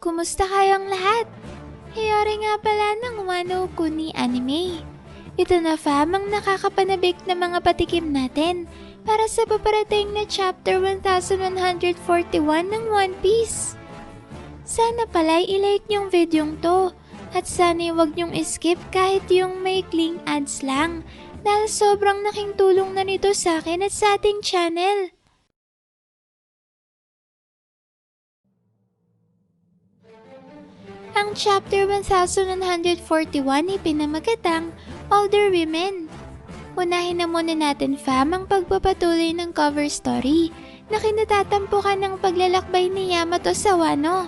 Kumusta kayong lahat? Hiyori nga pala ng Wano Kuni Anime. Ito na fam ang nakakapanabik na mga patikim natin para sa paparating na chapter 1141 ng One Piece. Sana pala'y ilike niyong videong to at sana huwag niyong skip kahit yung maikling ads lang dahil sobrang naking tulong na nito sa akin at sa ating channel. Ang chapter 1141 ay pinamagatang Older Women. Unahin na muna natin fam ang pagpapatuloy ng cover story na kinatatampukan ng paglalakbay ni Yamato sa Wano.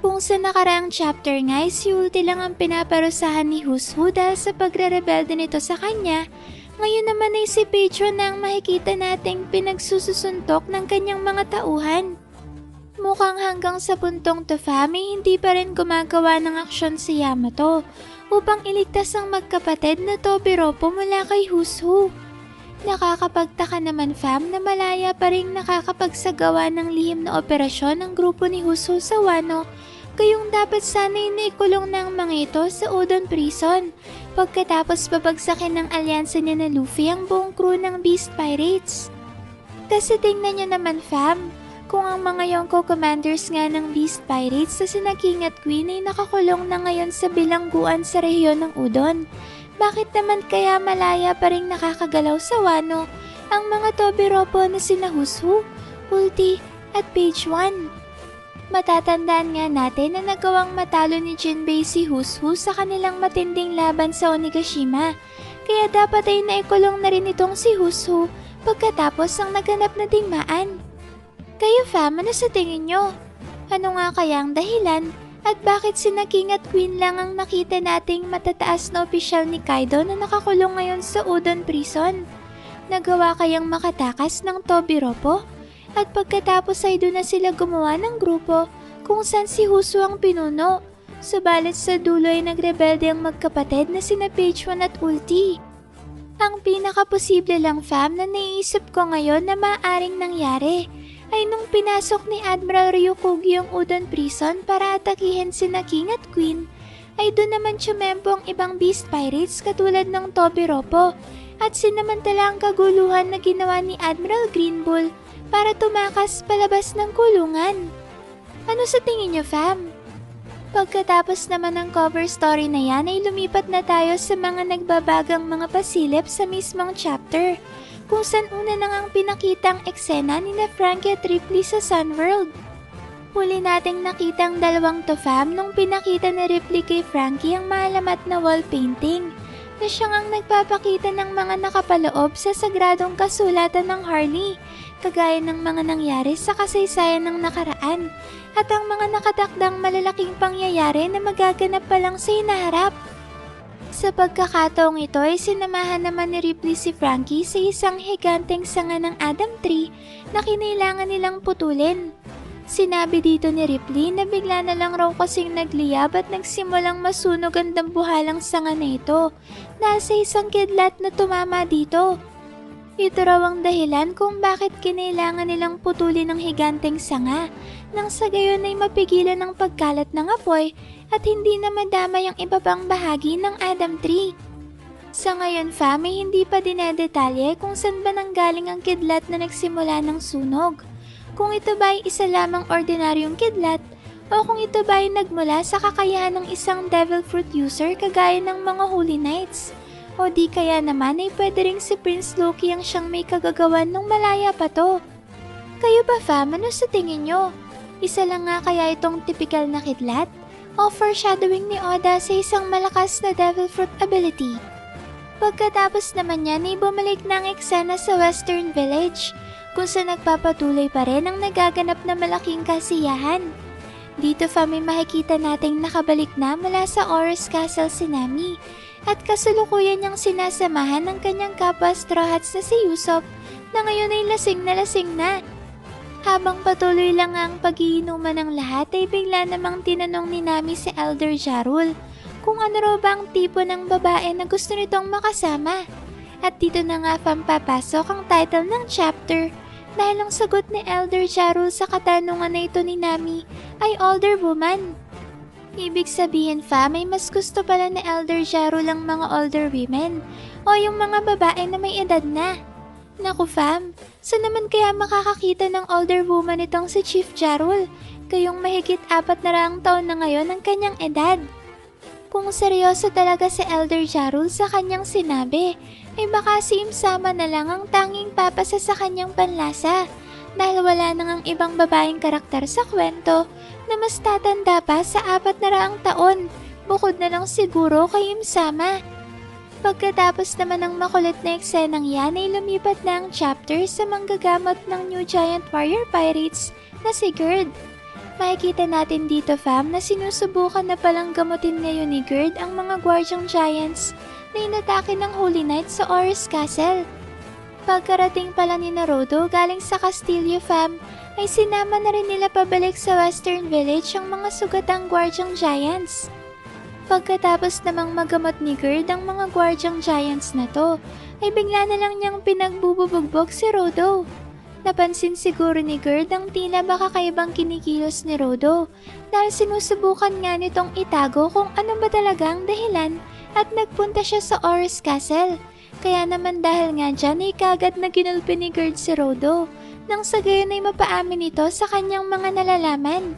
Kung sa nakaraang chapter nga si Ulti lang ang pinaparusahan ni Hushu dahil sa pagre-rebelde nito sa kanya, ngayon naman ay si Pietro na ang makikita nating pinagsususuntok ng kanyang mga tauhan. Mukhang hanggang sa puntong to fam hindi pa rin gumagawa ng aksyon si Yamato upang iligtas ang magkapatid na Tobiropo mula kay Hushu. Nakakapagtaka naman fam na malaya pa rin nakakapagsagawa ng lihim na operasyon ng grupo ni Hushu sa Wano, kayong dapat sana'y naikulong ng mga ito sa Udon Prison pagkatapos babagsakin ng alyansa niya na Luffy ang buong crew ng Beast Pirates. Kasi tingnan nyo naman fam, kung ang mga Yonko commanders nga ng Beast Pirates sa sina King at Queen ay nakakulong na ngayon sa bilangguan sa rehiyon ng Udon, bakit naman kaya malaya pa rin nakakagalaw sa Wano ang mga Tobiropo na sina Hushu, Ulti at Page 1? Matatandaan nga natin na nagawang matalo ni Jinbei si Hushu sa kanilang matinding laban sa Onigashima, kaya dapat ay naikulong na rin itong si Hushu pagkatapos ang naganap na digmaan. Kayo fam, ano sa tingin nyo? Ano nga kaya ang dahilan at bakit sina King at Queen lang ang nakita nating matataas na opisyal ni Kaido na nakakulong ngayon sa Udon Prison? Nagawa kayang makatakas ng Tobiropo? At pagkatapos ay doon na sila gumawa ng grupo kung saan si Hushu ang pinuno. Subalit sa dulo ay nagrebelde ang magkapatid na sina Page 1 at Ulti. Ang pinakaposible lang fam na naiisip ko ngayon na maaaring nangyari ay nung pinasok ni Admiral Ryukugi yung Udon Prison para atakihin sina King at Queen, ay doon naman tsumempo ang ibang Beast Pirates katulad ng Tobiropo at sinamantala ang kaguluhan na ginawa ni Admiral Green Bull para tumakas palabas ng kulungan. Ano sa tingin nyo fam? Pagkatapos naman ng cover story na yan ay lumipat na tayo sa mga nagbabagang mga pasilip sa mismong chapter, kung saan una nang ang pinakitang eksena ni na Frankie at Ripley sa Sunworld. Huli nating nakitang dalawang to fam nung pinakita ni Ripley kay Frankie ang maalamat na wall painting na siyang ang nagpapakita ng mga nakapaloob sa sagradong kasulatan ng Harley, kagaya ng mga nangyari sa kasaysayan ng nakaraan at ang mga nakatakdang malalaking pangyayari na magaganap pa lang sa hinaharap. Sa pagkakataong ito ay sinamahan naman ni Ripley si Frankie sa isang higanteng sanga ng Adam Tree na kinailangan nilang putulin. Sinabi dito ni Ripley na bigla na lang raw kasing nagliyab at nagsimulang masunog ang dambuhalang sanga na ito dahil sa isang kidlat na tumama dito. Ito raw ang dahilan kung bakit kinailangan nilang putulin ang higanteng sanga nang sa gayon ay mapigilan ang pagkalat ng apoy at hindi na madamay ang iba pang bahagi ng Adam Tree. Sa ngayon fam ay hindi pa dinedetalye kung saan ba nanggaling ang kidlat na nagsimula ng sunog. Kung ito ba ay isa lamang ordinaryong kidlat o kung ito ba ay nagmula sa kakayahan ng isang devil fruit user kagaya ng mga Holy Knights. O di kaya naman ay pwede ring si Prince Loki ang siyang may kagagawan nung malaya pa to. Kayo ba fam, ano sa tingin nyo? Isa lang nga kaya itong typical na kidlat? O foreshadowing ni Oda sa isang malakas na devil fruit ability? Pagkatapos naman yan ay bumalik na ang eksena sa Western Village, kung saan nagpapatuloy pa rin ang nagaganap na malaking kasiyahan. Dito fam ay makikita nating nakabalik na mula sa Oros Castle si Nami, at kasalukuyan niyang sinasamahan ng kanyang kapwa Straw Hats na si Usopp na ngayon ay lasing na. Habang patuloy lang ang pagiinuman ng lahat ay bigla namang tinanong ni Nami si Elder Jarul kung ano raw ba ang tipo ng babae na gusto nitong makasama. At dito na nga fam papasok ang title ng chapter dahil ang sagot ni Elder Jarul sa katanungan na ito ni Nami ay older woman. Ibig sabihin may mas gusto pala ni Elder Jarul ang mga older women o yung mga babae na may edad na. Naku fam, saan naman kaya makakakita ng older woman itong si Chief Jarul, kayong mahigit 400 taon na ngayon ang kanyang edad? Kung seryoso talaga si Elder Jarul sa kanyang sinabi, ay baka si Imsama na lang ang tanging papasa sa kanyang panlasa dahil wala nang ang ibang babaeng karakter sa kwento na mas tatanda pa sa 400 taon bukod na lang siguro kay Imsama. Pagkatapos naman ng makulit na eksenang yan ay lumipat na ang chapter sa manggagamot ng New Giant Warrior Pirates na si Gerd. Makikita natin dito fam na sinusubukan na palang gamutin ngayon ni Gerd ang mga Guardian Giants na inatake ng Holy Knight sa Oris Castle. Pagkarating pala ni Naruto galing sa Castillo fam ay sinama na rin nila pabalik sa Western Village ang mga sugatang Guardian Giants. Pagkatapos namang magamot ni Gerd ang mga Guardian Giants na to, ay bigla na lang niyang pinagbububugbog si Rodo. Napansin siguro ni Gerd ang tila baka kaibang kinikilos ni Rodo dahil sinusubukan nga nitong itago kung ano ba talaga ang dahilan at nagpunta siya sa Oris Castle. Kaya naman dahil nga dyan ay kagad na ginulpi ni Gerd si Rodo nang sa gayon ay mapaamin ito sa kanyang mga nalalaman.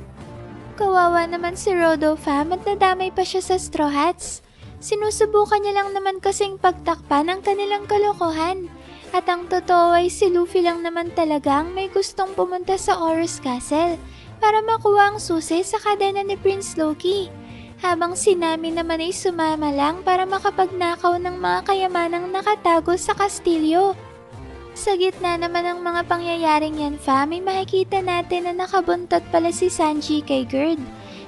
Kawawa naman si Rodo fam at nadamay pa siya sa Straw Hats. Sinusubukan niya lang naman kasing pagtakpan ang kanilang kalokohan. At ang totoo ay si Luffy lang naman talagang may gustong pumunta sa Oris Castle para makuha ang susi sa kadena ni Prince Loki. Habang si Nami naman ay sumama lang para makapagnakaw ng mga kayamanang nakatago sa kastilyo. Sa gitna naman ng mga pangyayaring yan fam, ay makikita natin na nakabuntot pala si Sanji kay Gerd.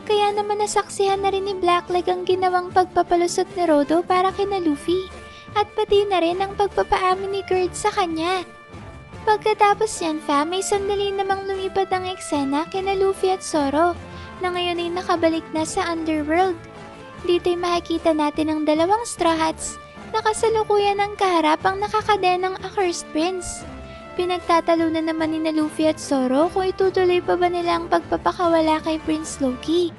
Kaya naman nasaksihan na rin ni Blackleg ang ginawang pagpapalusot ni Rodo para kina Luffy. At pati na rin ang pagpapaamin ni Gerd sa kanya. Pagkatapos yan fam, may sandali namang lumipat ang eksena kina Luffy at Zoro na ngayon ay nakabalik na sa Underworld. Dito'y makikita natin ang dalawang Straw Hats na kasalukuyan ng kaharap ang nakakadenang Accursed Prince. Pinagtatalunan naman ni Luffy at Zoro kung itutuloy pa ba nila ang pagpapakawala kay Prince Loki.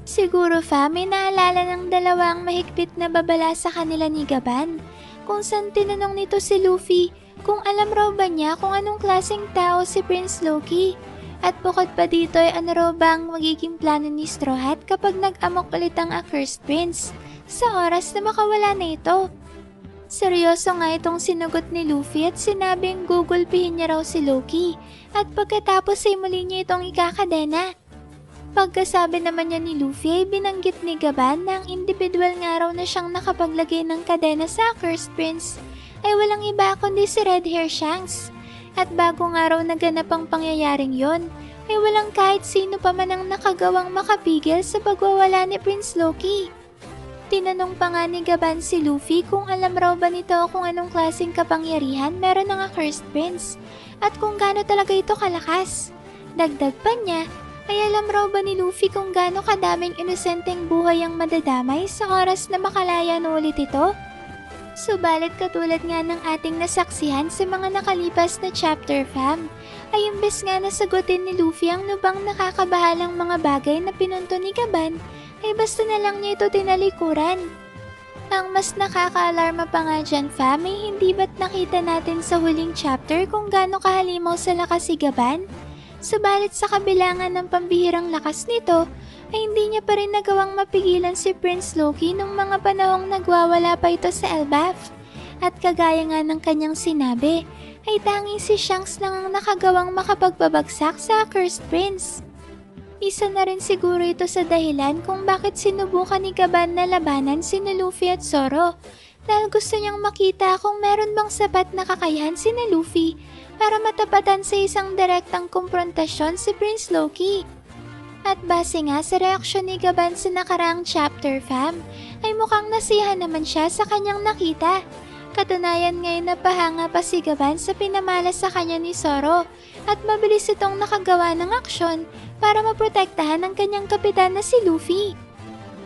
Siguro fam, may naalala ng dalawa ang mahigpit na babala sa kanila ni Gaban, kung saan tinanong nito si Luffy kung alam raw ba niya kung anong klaseng tao si Prince Loki. At bukod pa dito ay ano raw ba ang magiging plano ni Straw Hat kapag nag-amok ulit ang Accursed Prince sa oras na makawala na ito. Seryoso nga itong sinugot ni Luffy at sinabing gugulpihin niya raw si Loki at pagkatapos ay muli niya itong ikakadena. Pagkasabi naman niya ni Luffy ay binanggit ni Gaban na ang individual nga raw na siyang nakapaglagay ng kadena sa Accursed Prince ay walang iba kundi si Red Hair Shanks. At bago nga raw naganap ang pangyayaring yon, ay walang kahit sino pa man ang nakagawang makapigil sa pagwawala ni Prince Loki. Tinanong pa nga ni Gaban si Luffy kung alam raw ba nito kung anong klaseng kapangyarihan meron ng Accursed Prince at kung gaano talaga ito kalakas. Dagdag pa niya, ay alam raw ba ni Luffy kung gaano kadaming inosenteng buhay ang madadamay sa oras na makalaya na ulit ito? Subalit katulad nga ng ating nasaksihan sa mga nakalipas na chapter fam, ay imbes nga nasagutin ni Luffy ang lubang nakakabahalang mga bagay na pinunto ni Gaban, ay basta na lang niya ito tinalikuran. Ang mas nakaka-alarma pa nga dyan fam ay hindi ba't nakita natin sa huling chapter kung gaano kahalimaw sa lakas si Gaban? Subalit sa kabilangan ng pambihirang lakas nito, ay hindi niya pa rin nagawang mapigilan si Prince Loki nung mga panahong nagwawala pa ito sa Elbaf. At kagaya nga ng kanyang sinabi, ay tanging si Shanks lang ang nakagawang makapagbabagsak sa Accursed Prince. Isa na rin siguro ito sa dahilan kung bakit sinubukan ni Gaban na labanan sina Luffy at Zoro, dahil gusto niyang makita kung meron bang sapat na kakayahan sina Luffy para matapatan sa isang direktang komprontasyon si Prince Loki. At base nga sa reaksyon ni Gaban sa nakaraang chapter fam, ay mukhang nasiyahan naman siya sa kanyang nakita. Katunayan ngayon napahanga pa si Gaban sa pinamalas sa kanya ni Zoro at mabilis itong nakagawa ng aksyon para maprotektahan ang kanyang kapitan na si Luffy.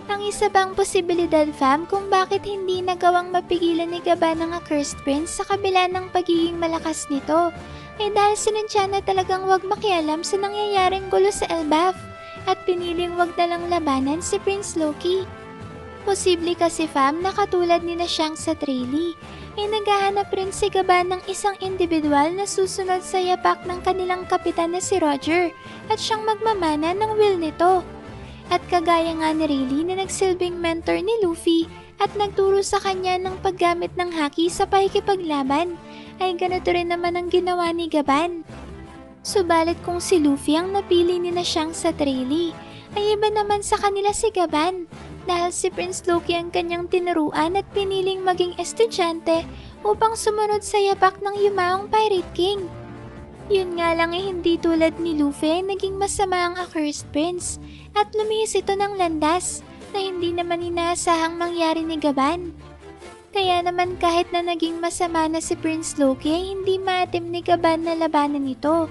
Ang isa bang posibilidad fam kung bakit hindi nagawang mapigilan ni Gaban ang Accursed Prince sa kabila ng pagiging malakas nito dahil sinadya na talagang wag makialam sa nangyayaring gulo sa Elbaf at piniling wag na lang labanan si Prince Loki. Posible kasi fam na katulad ni na Shanks sa Trailee ay naghahanap rin si Gaban ng isang individual na susunod sa yapak ng kanilang kapitan na si Roger at siyang magmamana ng will nito. At kagaya nga ni Rayleigh na nagsilbing mentor ni Luffy at nagturo sa kanya ng paggamit ng haki sa pakikipaglaban, ay ganito rin naman ang ginawa ni Gaban. Subalit kung si Luffy ang napili ni na Shanks sa Trailee, ay iba naman sa kanila si Gaban dahil si Prince Loki ang kanyang tinuruan at piniling maging estudyante upang sumunod sa yapak ng yumaong Pirate King. Yun nga lang hindi tulad ni Luffy naging masama ang Accursed Prince at lumihis ito ng landas na hindi naman inaasahang mangyari ni Gaban. Kaya naman kahit na naging masama na si Prince Loki ay hindi maatim ni Gaban na labanan ito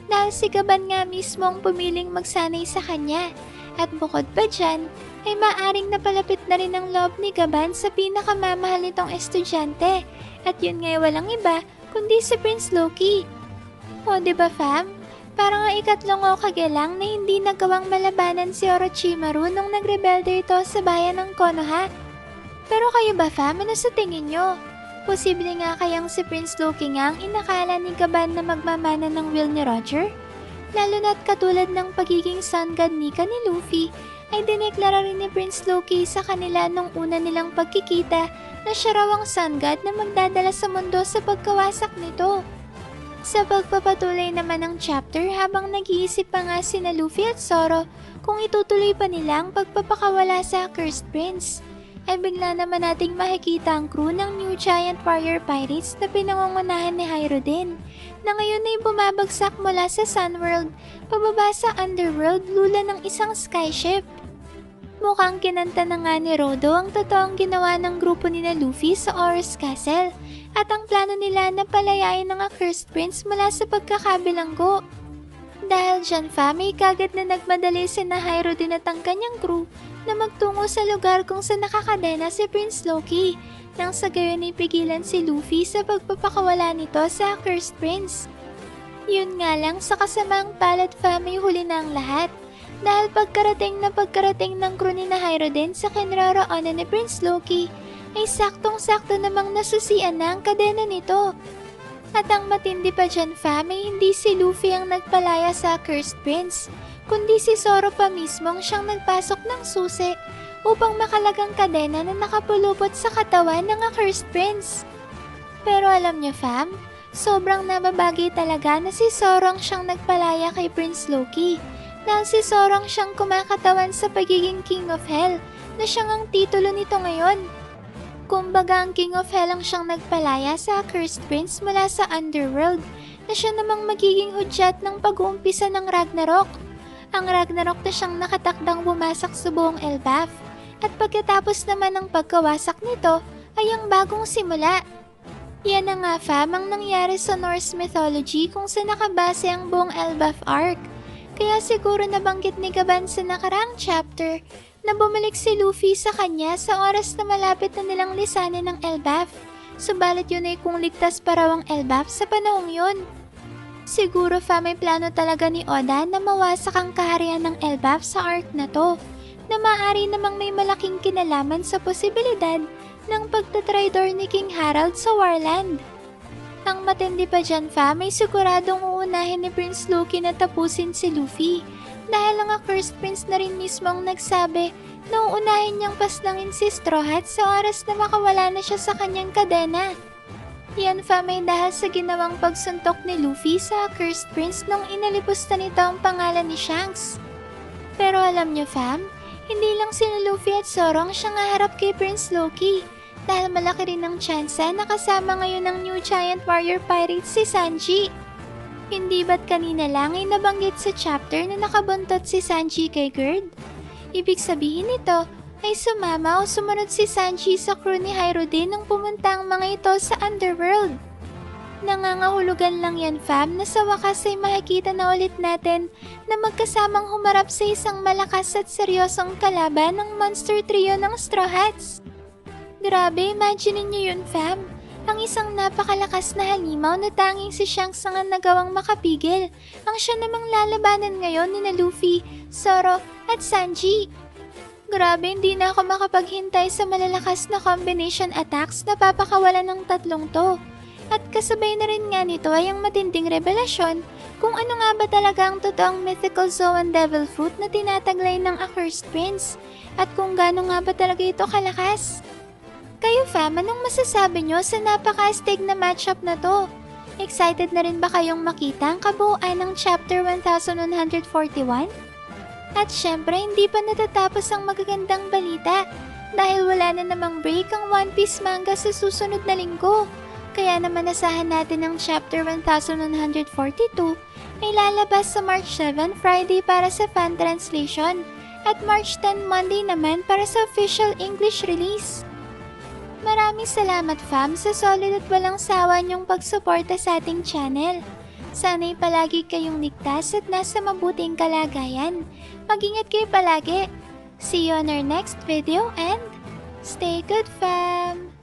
dahil si Gaban nga mismo ang pumiling magsanay sa kanya at bukod pa dyan ay maaring napalapit na rin ang loob ni Gaban sa pinakamamahal nitong estudyante at yun nga'y walang iba kundi si Prince Loki. O diba fam? Parang ang ikatlong Hokage lang na hindi nagawang malabanan si Orochimaru nung nagrebelde ito sa bayan ng Konoha. Pero kayo ba fam, ano sa tingin nyo? Posible nga kayang si Prince Loki nga ang inakala ni Gaban na magmamana ng will ni Roger? Lalo na't katulad ng pagiging sun god Nika ni Luffy, ay dineklara rin ni Prince Loki sa kanila nung una nilang pagkikita na siya raw ang sun god na magdadala sa mundo sa pagkawasak nito. Sa pagpapatuloy naman ng chapter habang nag-iisip pa nga sina Luffy at Zoro kung itutuloy pa nila ang pagpapakawala sa Cursed Prince, ay bigla naman nating makikita ang crew ng New Giant Warrior Pirates na pinangungunahan ni Hyrodin na ngayon ay bumabagsak mula sa Sunworld pababa sa Underworld lula ng isang skyship. Mukhang kinanta na nga ni Rodo ang totoong ginawa ng grupo ni na Luffy sa Oris Castle at ang plano nila na palayain ng Accursed Prince mula sa pagkakabilanggo. Dahil dyan fam ay kagad na nagmadali si na Hyrodin at ang kanyang crew na magtungo sa lugar kung saan nakakadena si Prince Loki nang sa gayon ay pigilan si Luffy sa pagpapakawala nito sa Accursed Prince. Yun nga lang sa kasamang palad fam ay huli na ang lahat dahil pagkarating ng crew ni na Hyrodin sa kinaroroonan ni Prince Loki ay saktong-sakto namang nasusian na ang kadena nito. At ang matindi pa dyan fam ay hindi si Luffy ang nagpalaya sa Accursed Prince, kundi si Zoro pa mismo ang siyang nagpasok ng susi upang makalagang kadena na nakapulupot sa katawan ng Accursed Prince. Pero alam niyo fam, sobrang nababagay talaga na si Zoro ang siyang nagpalaya kay Prince Loki dahil si Zoro ang siyang kumakatawan sa pagiging King of Hell na siyang ang titulo nito ngayon. Kumbaga ang King of Hell ang siyang nagpalaya sa Accursed Prince mula sa Underworld na siya namang magiging hudyat ng pag-uumpisa ng Ragnarok. Ang Ragnarok na siyang nakatakdang bumasak sa buong Elbaf at pagkatapos naman ng pagkawasak nito ay ang bagong simula. Yan na nga fam ang nangyari sa Norse mythology kung saan nakabase ang buong Elbaf arc. Kaya siguro nabanggit ni Gaban sa nakaraang chapter na bumalik si Luffy sa kanya sa oras na malapit na nilang lisanin ng Elbaf. Subalit yun ay kung ligtas pa raw ang Elbaf sa panahong yun. Siguro may plano talaga ni Oda na mawasak ang kaharian ng Elbaf sa arc na to, na maaari namang may malaking kinalaman sa posibilidad ng pagtatridor ni King Harald sa Warland. Ang matindi pa dyan ay siguradong uunahin ni Prince Loki na tapusin si Luffy dahil ang Accursed Prince na rin mismo ang nagsabi na uunahin niyang paslangin si Straw Hat sa oras na makawala na siya sa kanyang kadena. Yan ay dahil sa ginawang pagsuntok ni Luffy sa Accursed Prince nung inalipusta nito ang pangalan ni Shanks. Pero alam niyo fam, hindi lang sina Luffy at Zoro ang siyang haharap kay Prince Loki dahil malaki rin ang tsansa na kasama ngayon ng New Giant Warrior Pirates si Sanji. Hindi ba't kanina lang ay nabanggit sa chapter na nakabuntot si Sanji kay Gerd? Ibig sabihin nito ay sumama o sumunod si Sanji sa crew ni Hyrodin nung pumunta ang mga ito sa Underworld. Nangangahulugan lang yan fam na sa wakas ay makikita na ulit natin na magkasamang humarap sa isang malakas at seryosong kalaban ng monster trio ng Straw Hats. Grabe, imagine niyo yun fam. Ang isang napakalakas na halimaw na tanging si Shanks ang nagawang makapigil. Ang siya namang lalabanan ngayon ni Luffy, Zoro at Sanji. Grabe, hindi na ako makapaghintay sa malalakas na combination attacks na papakawalan ng tatlong to. At kasabay na rin nga nito ay ang matinding revelasyon kung ano nga ba talaga ang totoong mythical Zoan Devil Fruit na tinataglay ng Accursed Prince at kung gaano nga ba talaga ito kalakas. Kayo fam, anong masasabi nyo sa napaka-astig na matchup na to? Excited na rin ba kayong makita ang kabuuan ng chapter 1141? At syempre, hindi pa natatapos ang magagandang balita dahil wala na namang break ang One Piece manga sa susunod na linggo. Kaya naman asahan natin ang chapter 1142 ay lalabas sa March 7 Friday para sa fan translation at March 10 Monday naman para sa official English release. Maraming salamat fam sa solid at walang sawa niyong pagsuporta sa ating channel. Sana'y palagi kayong ligtas at nasa mabuting kalagayan. Mag-ingat kayo palagi. See you on our next video and stay good fam!